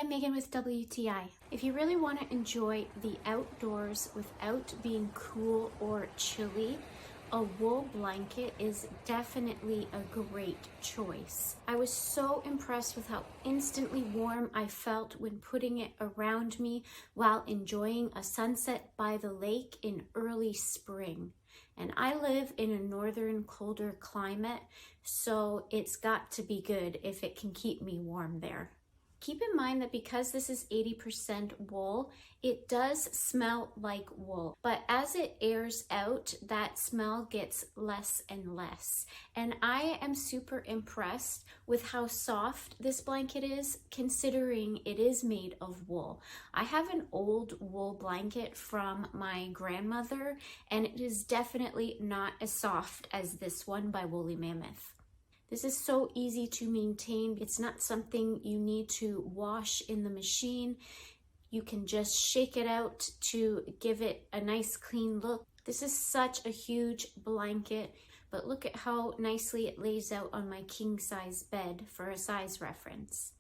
I'm Megan with WTI. If you really want to enjoy the outdoors without being cool or chilly, a wool blanket is definitely a great choice. I was so impressed with how instantly warm I felt when putting it around me while enjoying a sunset by the lake in early spring. And I live in a northern colder climate, so it's got to be good if it can keep me warm there. Keep in mind that because this is 80% wool, it does smell like wool, but as it airs out, that smell gets less and less. And I am super impressed with how soft this blanket is, considering it is made of wool. I have an old wool blanket from my grandmother, and it is definitely not as soft as this one by Woolly Mammoth. This is so easy to maintain. It's not something you need to wash in the machine. You can just shake it out to give it a nice clean look. This is such a huge blanket, but look at how nicely it lays out on my king size bed for a size reference.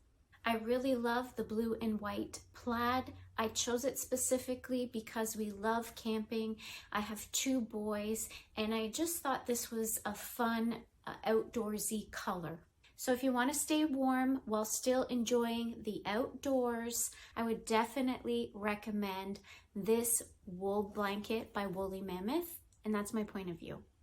I really love the blue and white plaid. I chose it specifically because we love camping. I have 2 boys, and I just thought this was a fun outdoorsy color. So if you want to stay warm while still enjoying the outdoors, I would definitely recommend this wool blanket by Woolly Mammoth, and that's my point of view.